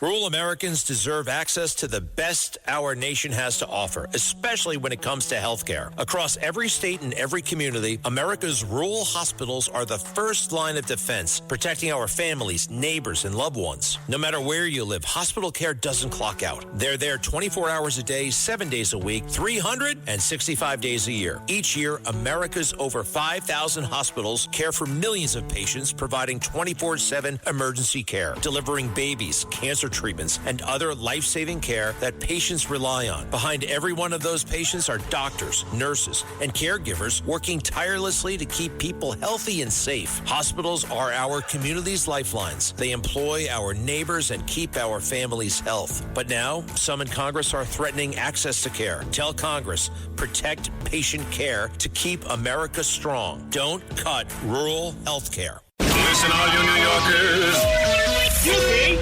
Rural Americans deserve access to the best our nation has to offer, especially when it comes to health care. Across every state and every community, America's rural hospitals are the first line of defense, protecting our families, neighbors, and loved ones. No matter where you live, hospital care doesn't clock out. They're there 24 hours a day, 7 days a week, 365 days a year. Each year, America's over 5,000 hospitals care for millions of patients, providing 24/7 emergency care, delivering babies, cancer treatments, and other life-saving care that patients rely on. Behind every one of those patients are doctors, nurses, and caregivers working tirelessly to keep people healthy and safe. Hospitals are our community's lifelines. They employ our neighbors and keep our families' health. But now, some in Congress are threatening access to care. Tell Congress, protect patient care to keep America strong. Don't cut rural health care. Listen, all you New Yorkers.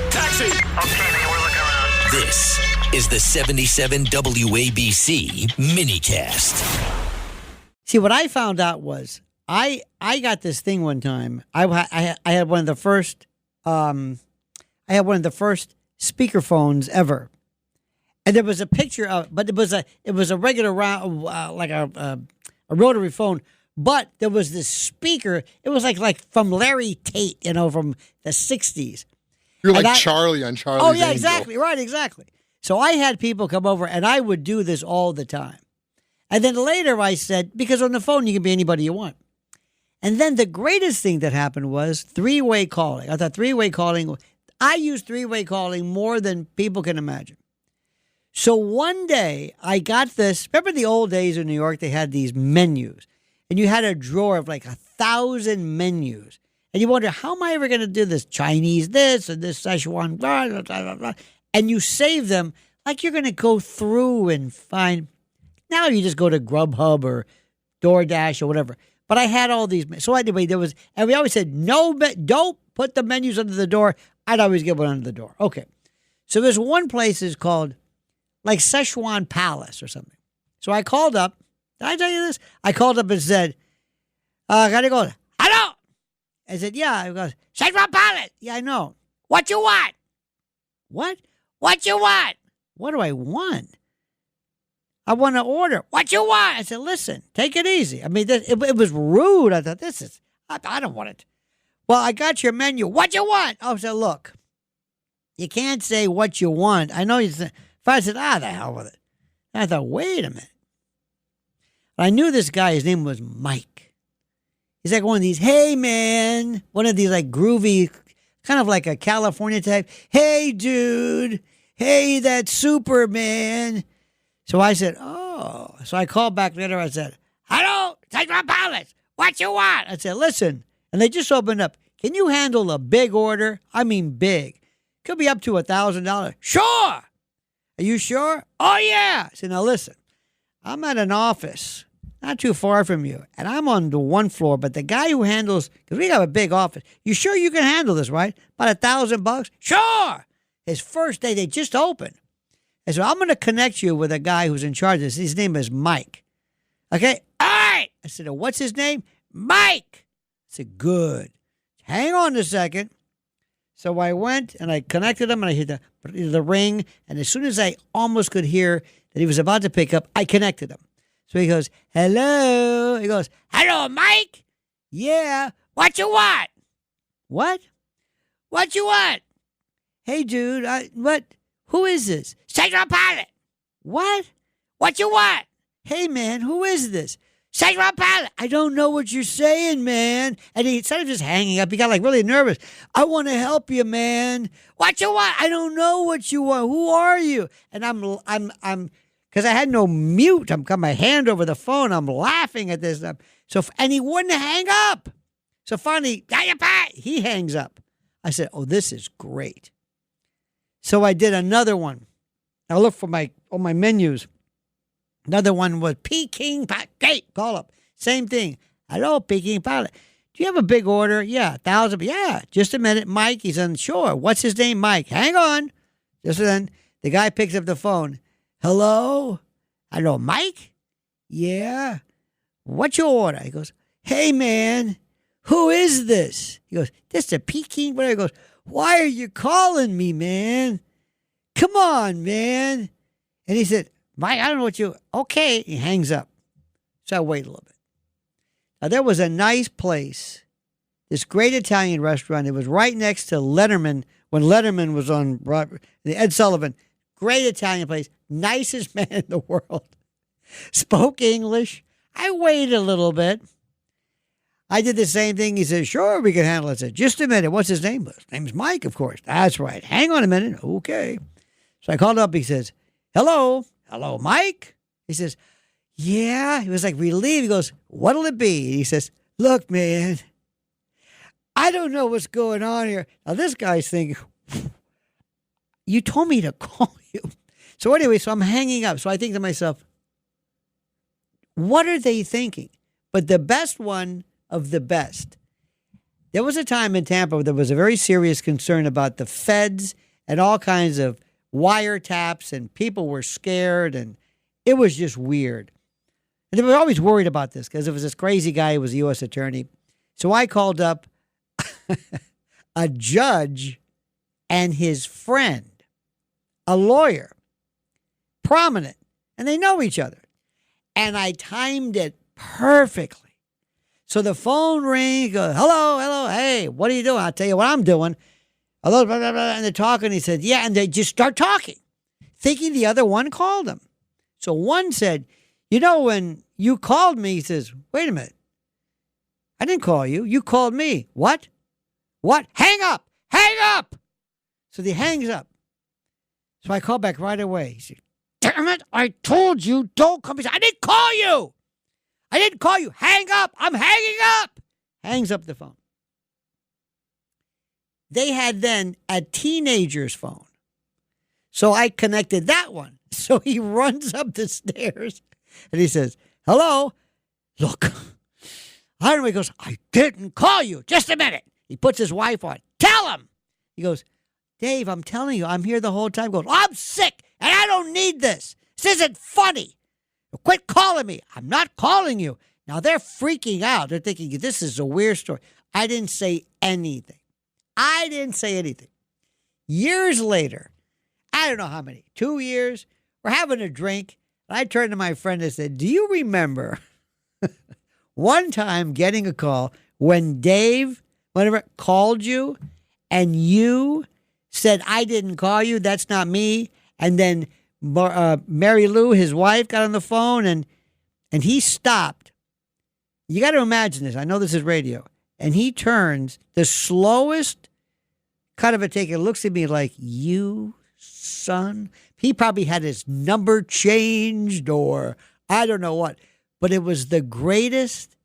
Taxi! Okay, man, we're looking around. This is the 77 WABC minicast. See, what I found out was I got this thing one time. I had one of the first speakerphones ever, and there was a picture of, but it was a regular round, like a rotary phone. But there was this speaker. It was like from Larry Tate, from the 60s. You're like Charlie on Charlie's Oh, yeah, Angel. exactly. Right, exactly. So I had people come over, and I would do this all the time. And then later I said, because on the phone you can be anybody you want. And then the greatest thing that happened was three-way calling. I thought three-way calling, I use three-way calling more than people can imagine. So one day I got this. Remember the old days in New York, they had these menus. And you had a drawer of like 1,000 menus. And you wonder, how am I ever going to do this? Chinese this and this Szechuan, blah, blah, blah, blah. And you save them like you're going to go through and find. Now you just go to Grubhub or DoorDash or whatever. But I had all these. So anyway, and we always said, no, don't put the menus under the door. I'd always get one under the door. Okay. So there's one place is called like Szechuan Palace or something. So I called up. Did I tell you this? I called up and said, gotta go. Hello. I said, yeah. He goes, Szechuan Palace. Yeah, I know. What you want? What? What you want? What do I want? I want to order. What you want? I said, listen, take it easy. I mean, it was rude. I thought, I don't want it. Well, I got your menu. What you want? I said, look, you can't say what you want. I know you said, if I said, the hell with it. And I thought, wait a minute. I knew this guy, his name was Mike. He's like one of these, hey, man, one of these like groovy, kind of like a California type. Hey, dude. Hey, that Superman. So I said, oh. So I called back later. I said, hello, Szechuan Palace. What you want? I said, listen. And they just opened up. Can you handle a big order? I mean big. Could be up to $1,000. Sure. Are you sure? Oh, yeah. I said, now listen. I'm at an office not too far from you, and I'm on the one floor, but the guy who handles, because we have a big office, you sure you can handle this, right? About $1,000? Sure. His first day, they just opened. And so I'm going to connect you with a guy who's in charge of this. His name is Mike. Okay? All right. I said, what's his name? Mike. I said, good. Hang on a second. So I went and I connected him and I hit the ring. And as soon as I almost could hear that he was about to pick up, I connected him. So he goes, hello. He goes, hello, Mike. Yeah. What you want? What? What you want? Hey, dude. What? Who is this? Szechuan Palace. What? What you want? Hey, man, who is this? Szechuan Palace. I don't know what you're saying, man. And he instead of just hanging up, he got like really nervous. I want to help you, man. What you want? I don't know what you want. Who are you? And I'm because I had no mute. I'm got my hand over the phone. I'm laughing at this. And he wouldn't hang up. So finally, he hangs up. I said, oh, this is great. So I did another one. I looked for on my menus. Another one was Peking Pilot. Call up. Same thing. Hello, Peking Pilot. Do you have a big order? Yeah, 1,000. Yeah, just a minute. Mike, he's unsure. What's his name? Mike. Hang on. Just then, the guy picks up the phone. Hello? Hello, Mike? Yeah. What's your order? He goes, hey, man, who is this? He goes, this is a Peking. Whatever. He goes, why are you calling me, man? Come on, man. And he said, Mike, I don't know what you, okay. He hangs up. So I wait a little bit. Now, there was a nice place, this great Italian restaurant. It was right next to Letterman when Letterman was on Ed Sullivan. Great Italian place. Nicest man in the world. Spoke English. I waited a little bit. I did the same thing. He said, sure, we can handle it. I said, just a minute. What's his name? His name's Mike, of course. That's right. Hang on a minute. Okay. So I called up. He says, hello. Hello, Mike? He says, yeah. He was like relieved. He goes, what'll it be? He says, look, man, I don't know what's going on here. Now, this guy's thinking, you told me to call you. So anyway, so I'm hanging up. So I think to myself, what are they thinking? But the best one of the best. There was a time in Tampa where there was a very serious concern about the feds and all kinds of wiretaps, and people were scared, and it was just weird. And they were always worried about this because it was this crazy guy who was a U.S. attorney. So I called up a judge and his friend, a lawyer, prominent, and they know each other. And I timed it perfectly. So the phone rings, goes, hello, hey, what are you doing? I'll tell you what I'm doing. Hello, blah, blah, blah, and they're talking. He said, yeah, and they just start talking, thinking the other one called him. So one said, you know, when you called me, he says, wait a minute. I didn't call you. You called me. What? Hang up. So he hangs up. So I call back right away. He said, damn it, I told you, don't come. He said, I didn't call you. Hang up. I'm hanging up. Hangs up the phone. They had then a teenager's phone. So I connected that one. So he runs up the stairs and he says, hello, look. I don't know. He goes, I didn't call you. Just a minute. He puts his wife on. Tell him. He goes, Dave, I'm telling you, I'm here the whole time. He goes, I'm sick and I don't need this. This isn't funny. Quit calling me. I'm not calling you. Now they're freaking out. They're thinking this is a weird story. I didn't say anything. Years later, I don't know how many, 2 years, we're having a drink. And I turned to my friend and said, do you remember one time getting a call when Dave, whatever, called you and you said, I didn't call you, that's not me. And then Mary Lou, his wife, got on the phone and he stopped. You got to imagine this. I know this is radio. And he turns the slowest cut of a take and looks at me like, you son. He probably had his number changed or I don't know what. But it was the greatest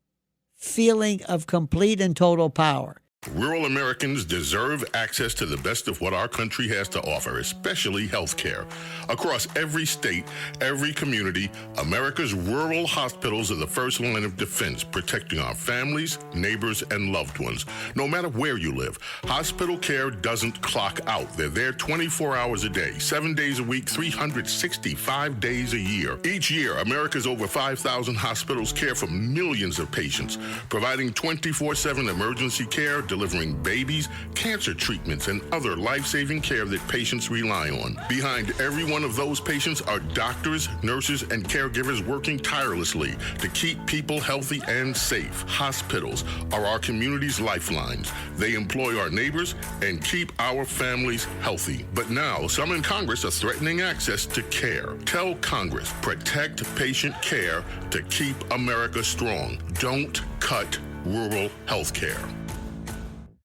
feeling of complete and total power. Rural Americans deserve access to the best of what our country has to offer, especially health care. Across every state, every community, America's rural hospitals are the first line of defense, protecting our families, neighbors, and loved ones. No matter where you live, hospital care doesn't clock out. They're there 24 hours a day, 7 days a week, 365 days a year. Each year, America's over 5,000 hospitals care for millions of patients, providing 24/7 emergency care, delivering babies, cancer treatments, and other life-saving care that patients rely on. Behind every one of those patients are doctors, nurses, and caregivers working tirelessly to keep people healthy and safe. Hospitals are our community's lifelines. They employ our neighbors and keep our families healthy. But now, some in Congress are threatening access to care. Tell Congress, protect patient care to keep America strong. Don't cut rural health care.